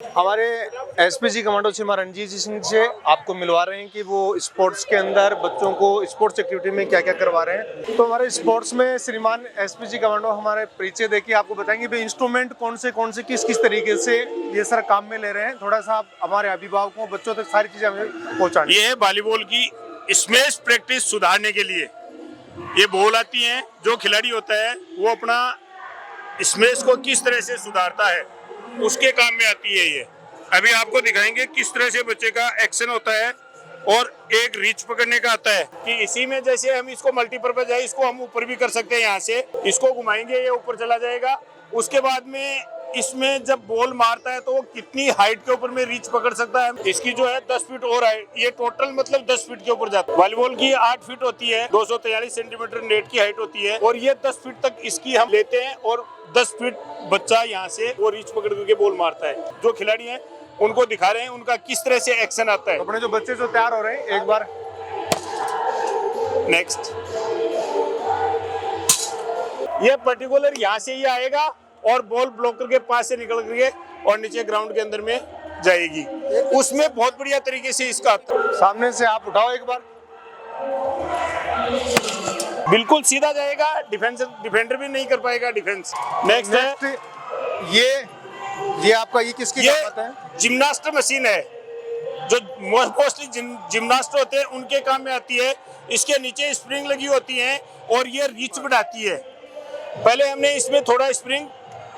हमारे SPG commando श्रीमान रणजीत सिंह से आपको मिलवा रहे हैं कि वो स्पोर्ट्स के अंदर बच्चों को स्पोर्ट्स एक्टिविटी में क्या क्या करवा रहे हैं। तो हमारे स्पोर्ट्स में श्रीमान एसपीजी कमांडो हमारे परिचय देके आपको बताएंगे भाई इंस्ट्रूमेंट कौन से किस किस तरीके से ये सर काम में ले रहे हैं। थोड़ा सा आप हमारे अभिभावकों बच्चों तक सारी चीजें हमें पहुँचाएं। ये है वॉलीबॉल की स्मैश प्रैक्टिस सुधारने के लिए ये बॉल आती है, जो खिलाड़ी होता है वो अपना स्मैश को किस तरह से सुधारता है उसके काम में आती है। ये अभी आपको दिखाएंगे किस तरह से बच्चे का एक्शन होता है और एक रीच पकड़ने का आता है कि इसी में जैसे हम इसको मल्टीपर्पज है, इसको हम ऊपर भी कर सकते हैं। यहाँ से इसको घुमाएंगे ये ऊपर चला जाएगा। उसके बाद में इसमें जब बॉल मारता है तो वो कितनी हाइट के ऊपर में रीच पकड़ सकता है। इसकी जो है 10 फीट और है, ये टोटल मतलब 10 फीट के ऊपर जाता है। वॉलीबॉल की 8 फीट होती है, 243 सेंटीमीटर नेट की हाइट होती है और ये 10 फीट तक इसकी हम लेते हैं और 10 फीट बच्चा यहाँ से वो रीच पकड़ करके बॉल मारता है। जो खिलाड़ी हैं उनको दिखा रहे हैं उनका किस तरह से एक्शन आता है। अपने जो बच्चे जो तैयार हो रहे हैं एक बार नेक्स्ट ये पर्टिकुलर यहाँ से ही आएगा और बॉल ब्लॉकर के पास से निकल करके और नीचे ग्राउंड के अंदर में जाएगी। उसमें बहुत बढ़िया तरीके से इसका सामने से आप उठाओ एक बार, बिल्कुल सीधा जाएगा, डिफेंडर भी नहीं कर पाएगा डिफेंस। नेक्स्ट है ये आपका ये किसकी ये काम आता है? जिम्नास्ट मशीन है, जो मोस्टली जिम्नास्ट होते हैं उनके काम में आती है। इसके नीचे स्प्रिंग लगी होती है और ये रीच बढ़ाती है। पहले हमने इसमें थोड़ा स्प्रिंग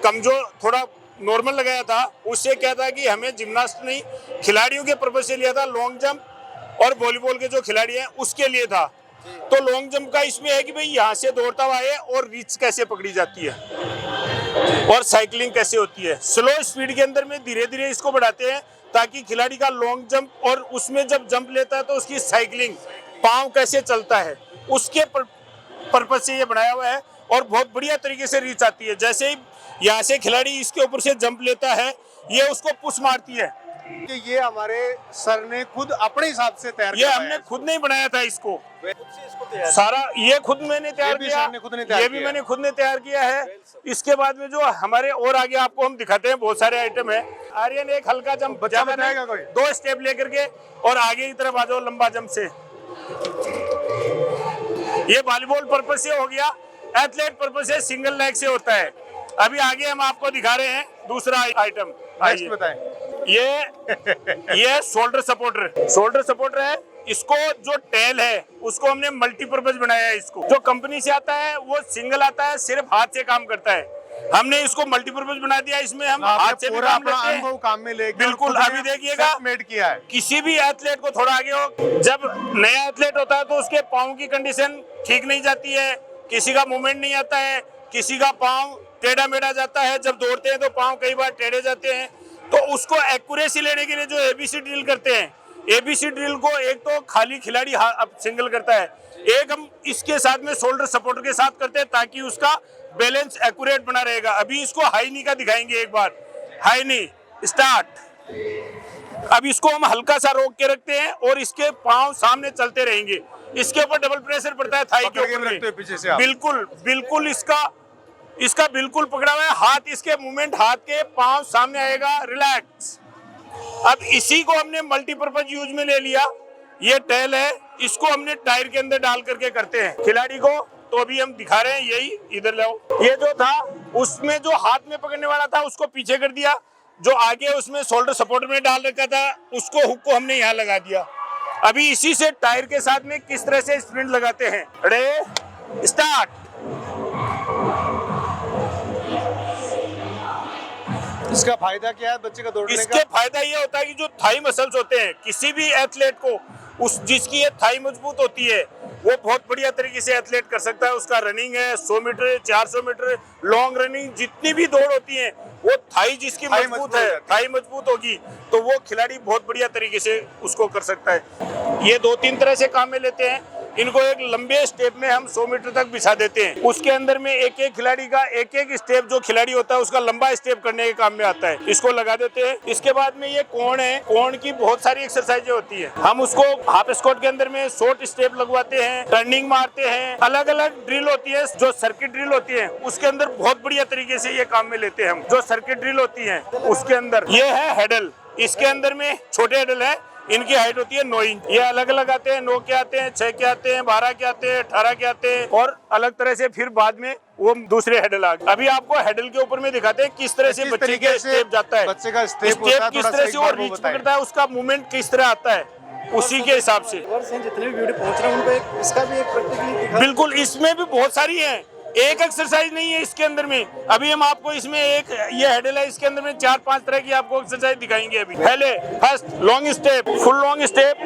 कमजोर थोड़ा नॉर्मल लगाया था, उससे क्या था कि हमें जिम्नास्ट नहीं खिलाड़ियों के पर्पज से लिया था, लॉन्ग जंप और वॉलीबॉल के जो खिलाड़ी हैं उसके लिए था। तो लॉन्ग जंप का इसमें है कि भाई यहाँ से दौड़ता हुआ है और रीच कैसे पकड़ी जाती है और साइकिलिंग कैसे होती है। स्लो स्पीड के अंदर में धीरे धीरे इसको बढ़ाते हैं ताकि खिलाड़ी का लॉन्ग जंप और उसमें जब जंप लेता है तो उसकी साइकिलिंग पाँव कैसे चलता है उसके पर्पज से ये बनाया हुआ है और बहुत बढ़िया तरीके से रीच आती है। जैसे ही यहाँ से खिलाड़ी इसके ऊपर से जंप लेता है ये उसको पुश मारती है। कि ये हमारे सर ने खुद अपने हिसाब से तैयार ये हमने खुद नहीं बनाया था इसको सारा, ये खुद मैंने तैयार किया, ये भी मैंने खुद ने तैयार किया है। इसके बाद में जो हमारे और आगे आपको हम दिखाते हैं बहुत सारे आइटम है। आर्यन एक हल्का जंप ज्यादा नहीं, कोई 2 स्टेप लेकर के और आगे की तरफ आ जाओ लंबा जंप से। ये वॉलीबॉल पर्पज से हो गया, एथलेट पर्पज से सिंगल लेग से होता है। अभी आगे हम आपको दिखा रहे हैं दूसरा आइटम, नेक्स्ट बताएं। ये शोल्डर सपोर्टर है। इसको जो टेल है उसको हमने मल्टीपर्पज बनाया है। इसको जो कंपनी से आता है वो सिंगल आता है, सिर्फ हाथ से काम करता है। हमने इसको मल्टीपर्पज बना दिया, इसमें हम हाथ से भी काम लेते हैं, काम में लेके बिल्कुल। अभी देखिएगा मेड किया है। किसी भी एथलीट को थोड़ा आगे हो, जब नया एथलीट होता है तो उसके पाँव की कंडीशन ठीक नहीं जाती है, किसी का मूवमेंट नहीं आता है, किसी का पाँव टेढ़ा मेढ़ा जाता है। जब दौड़ते हैं तो पाँव कई बार टेढ़े जाते हैं, तो उसको एक्यूरेसी लेने के लिए जो एबीसी ड्रिल करते हैं, एबीसी ड्रिल को एक तो खाली खिलाड़ी सिंगल करता है, एक हम इसके साथ में शोल्डर सपोर्टर के साथ करते हैं ताकि उसका बैलेंस एक्यूरेट बना रहेगा। अभी इसको हाई नी का दिखाएंगे एक बार। हाई नी स्टार्ट। अब इसको हम हल्का सा रोक के रखते हैं और इसके पांव सामने चलते रहेंगे। इसके ऊपर डबल प्रेशर पड़ता है थाई के ऊपर, पीछे से बिल्कुल इसका बिल्कुल पकड़ा हुआ है। हाथ इसके मूवमेंट, हाथ के पांव सामने आएगा, रिलैक्स। अब इसी को हमने मल्टीपर्पज यूज में ले लिया। ये टेल है, इसको हमने टायर के अंदर डाल करके करते हैं खिलाड़ी को। तो अभी हम दिखा रहे हैं, यही इधर लाओ। ये जो था उसमें जो हाथ में पकड़ने वाला था उसको पीछे कर दिया, जो आगे उसमें शोल्डर सपोर्ट में डाल रखा था उसको हुक को हमने यहाँ लगा दिया। अभी इसी से टायर के साथ में किस तरह से स्प्रिंट लगाते हैं। Ready start. इसका फायदा क्या है बच्चे का दौड़ने का? इसके फायदा ये होता है कि जो थाई मसल्स होते हैं किसी भी एथलीट को, जिसकी ये थाई मजबूत होती है वो बहुत बढ़िया तरीके से एथलीट कर सकता है। उसका रनिंग है 100 मीटर 400 मीटर लॉन्ग रनिंग, जितनी भी दौड़ होती है वो थाई जिसकी मजबूत है, थाई मजबूत होगी तो वो खिलाड़ी बहुत बढ़िया तरीके से उसको कर सकता है। ये 2-3 तरह से काम में लेते हैं। इनको एक लंबे स्टेप में हम 100 मीटर तक बिछा देते हैं। उसके अंदर में एक एक खिलाड़ी का एक एक स्टेप जो खिलाड़ी होता है उसका लंबा स्टेप करने के काम में आता है, इसको लगा देते हैं। इसके बाद में ये कोण है, कोण की बहुत सारी एक्सरसाइजें होती है। हम उसको हाफ स्क्वाट के अंदर में शॉर्ट स्टेप लगवाते हैं, टर्निंग मारते हैं, अलग अलग ड्रिल होती है। जो सर्किट ड्रिल होती है उसके अंदर बहुत बढ़िया तरीके से ये काम में लेते हैं हम। जो सर्किट ड्रिल होती है उसके अंदर ये है हेडल, इसके अंदर में छोटे हेडल है, इनकी हाइट होती है 9 इंच। ये अलग अलग आते हैं, 9 के आते हैं, 6 के आते हैं, 12 के आते हैं, 18 के आते हैं और अलग तरह से फिर बाद में वो दूसरे हेडल आ गए। अभी आपको हेडल के ऊपर में दिखाते हैं किस तरह से बच्चे का स्टेप जाता है, बच्चे का स्टेप किस तरह से वो रीच पकड़ता है, उसका मूवमेंट किस तरह आता है, उसी के हिसाब से। जितने भी वीडियो पहुंच रहे हैं उनको इसका भी एक प्रैक्टिकली बिल्कुल, इसमें भी बहुत सारी है, एक एक्सरसाइज नहीं है इसके अंदर में। अभी हम आपको इसमें एक ये हेडल है, इसके अंदर में 4-5 तरह की आपको एक्सरसाइज दिखाएंगे। अभी पहले first long step, full long step,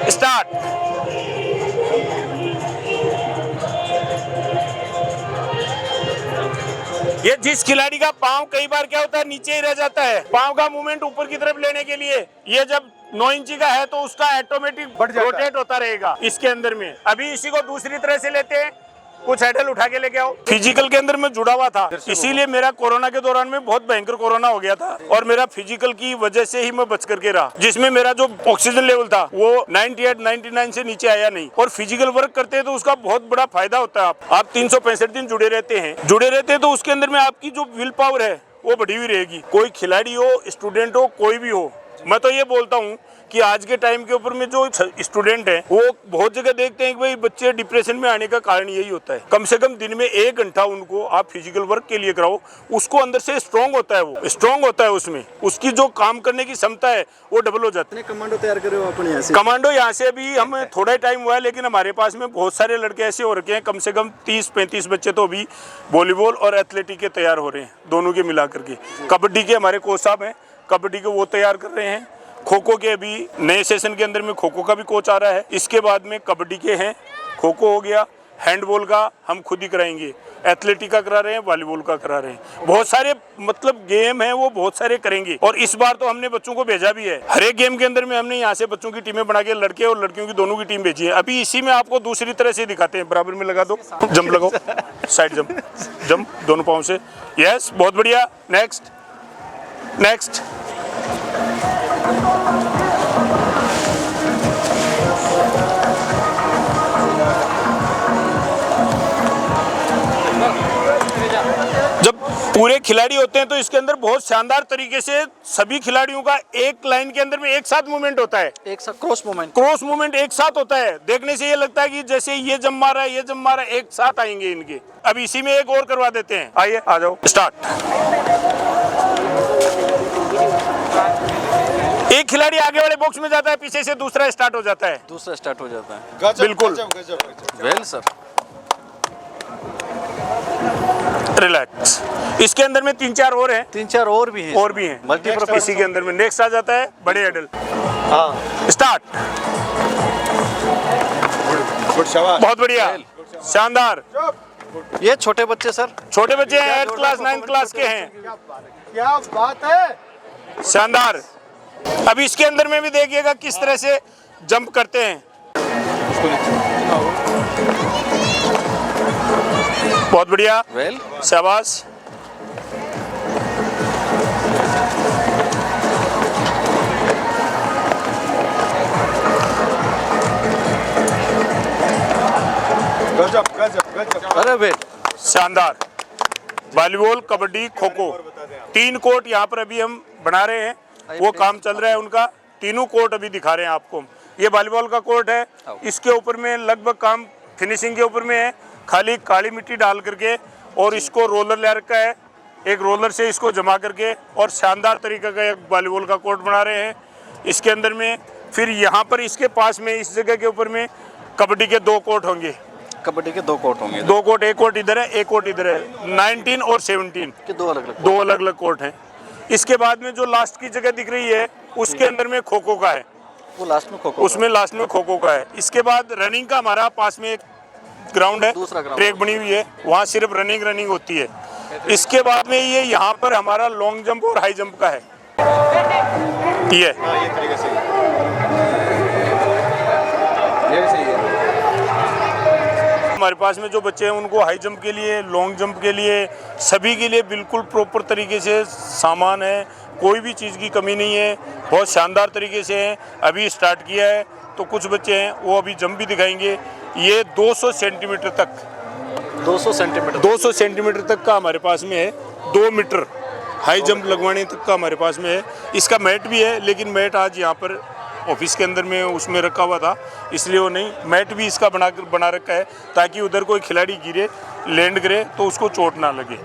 start. ये जिस खिलाड़ी का पांव कई बार क्या होता है नीचे ही रह जाता है, पांव का मूवमेंट ऊपर की तरफ लेने के लिए ये जब 9 इंची का है तो उसका ऑटोमेटिक रोटेट होता रहेगा इसके अंदर में। अभी इसी को दूसरी तरह से लेते हैं, कुछ हेडल उठा के लेके आओ। फिजिकल के अंदर में जुड़ा हुआ था, इसीलिए मेरा कोरोना के दौरान में बहुत भयंकर कोरोना हो गया था और मेरा फिजिकल की वजह से ही मैं बच करके रहा, जिसमें मेरा जो ऑक्सीजन लेवल था वो 98-99 से नीचे आया नहीं। और फिजिकल वर्क करते हैं तो उसका बहुत बड़ा फायदा होता है। आप 365 दिन जुड़े रहते हैं तो उसके अंदर में आपकी जो विल पावर है वो बढ़ी हुई रहेगी। कोई खिलाड़ी हो, स्टूडेंट हो, कोई भी हो, मैं तो ये बोलता हूँ कि आज के टाइम के ऊपर में जो स्टूडेंट हैं वो बहुत जगह देखते हैं कि भाई बच्चे डिप्रेशन में आने का कारण यही होता है। कम से कम दिन में 1 घंटा उनको आप फिजिकल वर्क के लिए कराओ, उसको अंदर से स्ट्रॉन्ग होता है, वो स्ट्रॉन्ग होता है, उसमें उसकी जो काम करने की क्षमता है वो डबल हो जाती है। कमांडो तैयार करे हो अपने यहाँ से? कमांडो यहाँ से अभी हम थोड़ा टाइम हुआ है, लेकिन हमारे पास में बहुत सारे लड़के ऐसे हो रखे हैं, कम से कम 30-35 बच्चे तो अभी वॉलीबॉल और एथलेटिक के तैयार हो रहे हैं, दोनों के मिला करके। कबड्डी के हमारे कोच साहब हैं, कबड्डी के वो तैयार कर रहे हैं। खो खो के अभी नए सेशन के अंदर में खो खो का भी कोच आ रहा है। इसके बाद में कबड्डी के हैं, खो खो हो गया, हैंडबॉल का हम खुद ही कराएंगे, एथलेटिक का करा रहे हैं, वॉलीबॉल का करा रहे हैं। बहुत सारे मतलब गेम हैं वो बहुत सारे करेंगे। और इस बार तो हमने बच्चों को भेजा भी है, हर एक गेम के अंदर में हमने यहाँ से बच्चों की टीमें बना के लड़के और लड़कियों की दोनों की टीम भेजी है। अभी इसी में आपको दूसरी तरह से दिखाते हैं। बराबर में लगा दो, जंप लगाओ, साइड जंप, जंप दोनों पाँव से। यस, बहुत बढ़िया। Next next. जब पूरे खिलाड़ी होते हैं तो इसके अंदर बहुत शानदार तरीके से सभी खिलाड़ियों का एक लाइन के अंदर में एक साथ मूवमेंट होता है, एक साथ क्रॉस मूवमेंट एक साथ होता है। देखने से ये लगता है कि जैसे ये जंप मारा है, ये जंप मारा, एक साथ आएंगे इनके। अब इसी में एक और करवा देते हैं, आइए आ जाओ, स्टार्ट। एक खिलाड़ी आगे वाले बॉक्स में जाता है, पीछे से दूसरा स्टार्ट हो जाता है, बिल्कुल। Well sir, relax. इसके अंदर में 3-4 और हैं, 3-4 और भी हैं मल्टीपर्पज। इसी के अंदर में नेक्स्ट आ जाता है बड़े हेडल। स्टार्ट। बहुत बढ़िया, शानदार। ये छोटे बच्चे सर, छोटे बच्चे हैं, 8th क्लास 9th क्लास के हैं। क्या बात है, शानदार। अब इसके अंदर में भी देखिएगा किस तरह से जंप करते हैं। बहुत बढ़िया, वेल, शाबाश। गजब गजब गजब। अरे वेल, शानदार। वॉलीबॉल, कबड्डी, खो खो, 3 कोर्ट यहाँ पर अभी हम बना रहे हैं, वो काम चल रहा है उनका। तीनों कोर्ट अभी दिखा रहे हैं आपको। ये वॉलीबॉल का कोर्ट है, इसके ऊपर में लगभग काम फिनिशिंग के ऊपर में है, खाली काली मिट्टी डाल करके और इसको रोलर ले रखा है, एक रोलर से इसको जमा करके और शानदार तरीके का एक वॉलीबॉल का कोर्ट बना रहे हैं इसके अंदर में। फिर यहाँ पर इसके पास में इस जगह के ऊपर में कबड्डी के 2 कोर्ट होंगे। कबड्डी के 2 कोर्ट होंगे, 2 कोर्ट, एक कोर्ट इधर है, एक कोर्ट इधर है। 19 और 17 के 2 अलग अलग कोर्ट हैं। इसके बाद में जो लास्ट की जगह दिख रही है उसके अंदर में खो खो का है, वो लास्ट में खो खो, उसमें लास्ट में खो खो का है। इसके बाद रनिंग का हमारा पास में एक ग्राउंड है, दूसरा ग्राउंड, ट्रैक बनी हुई है, वहाँ सिर्फ रनिंग होती है। इसके बाद में ये यहाँ पर हमारा लॉन्ग जंप और हाई जंप का है। ये हाँ, ये तरीके से ये भी सही है। हमारे पास में जो बच्चे हैं उनको हाई जंप के लिए, लॉन्ग जंप के लिए, सभी के लिए बिल्कुल प्रॉपर तरीके से सामान है, कोई भी चीज़ की कमी नहीं है, बहुत शानदार तरीके से है। अभी स्टार्ट किया है तो कुछ बच्चे हैं वो अभी जंप भी दिखाएंगे। ये 200 सेंटीमीटर तक 200 सेंटीमीटर तक का हमारे पास में है, 2 मीटर हाई जंप लगवाने तक का हमारे पास में है। इसका मैट भी है, लेकिन मैट आज यहाँ पर ऑफिस के अंदर में उसमें रखा हुआ था, इसलिए वो नहीं, मैट भी इसका बना रखा है ताकि उधर कोई खिलाड़ी गिरे, लैंड करे तो उसको चोट ना लगे।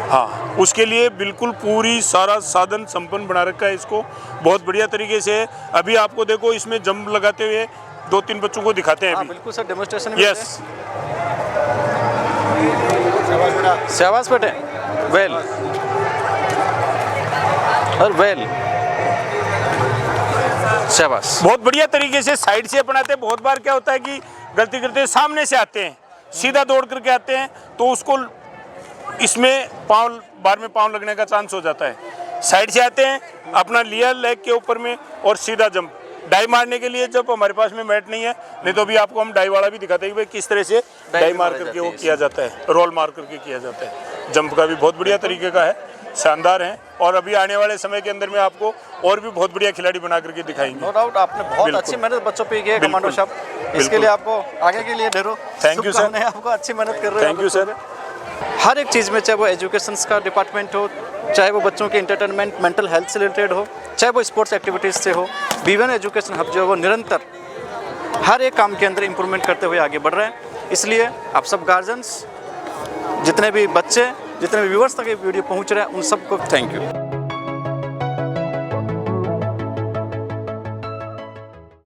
हाँ, उसके लिए बिल्कुल पूरी सारा साधन संपन्न बना रखा है इसको, बहुत बढ़िया तरीके से। अभी आपको देखो इसमें जंप लगाते हुए 2-3 बच्चों को दिखाते हैं अभी। बिल्कुल सर, डेमोन्स्ट्रेशन। यस, शाबाश बेटे, वेल और वेल, शाबाश। बहुत बढ़िया तरीके से साइड से अपनाते हैं। बहुत बार क्या होता है कि गलती करते हैं, सामने से आते हैं, सीधा दौड़ करके आते हैं तो उसको इसमें बार में पाँव लगने का चांस हो जाता है। साइड से आते हैं, अपना लिया लेग के ऊपर में और सीधा जंप। डाई मारने के लिए जब हमारे पास में मैट नहीं है, नहीं तो अभी आपको हम डाई वाला भी दिखाते हैं कि भाई किस तरह से डाई मार करके वो किया जाता है, रोल मार करके किया जाता है। जंप का भी बहुत बढ़िया तरीके का है, शानदार है। और अभी आने वाले समय के अंदर में आपको और भी बहुत बढ़िया खिलाड़ी बना करके दिखाएंगे। नो डाउट, आपने बहुत अच्छी मेहनत बच्चों पे की है कमांडो साहब। इसके लिए आपको आगे के लिए ढेरों थैंक यू सर, आपको अच्छी मेहनत कर रहे हो। Thank you sir. हर एक चीज़ में, चाहे वो एजुकेशन का डिपार्टमेंट हो, चाहे वो बच्चों के इंटरटेनमेंट, मेंटल हेल्थ से रिलेटेड हो, चाहे वो स्पोर्ट्स एक्टिविटीज़ से हो, B1 एजुकेशन हब जो है वो निरंतर हर एक काम के अंदर इम्प्रूवमेंट करते हुए आगे बढ़ रहे हैं। इसलिए आप सब गार्जियंस, जितने भी बच्चे, जितने भी व्यूअर्स तक ये वीडियो पहुंच रहे हैं, उन सबको थैंक यू।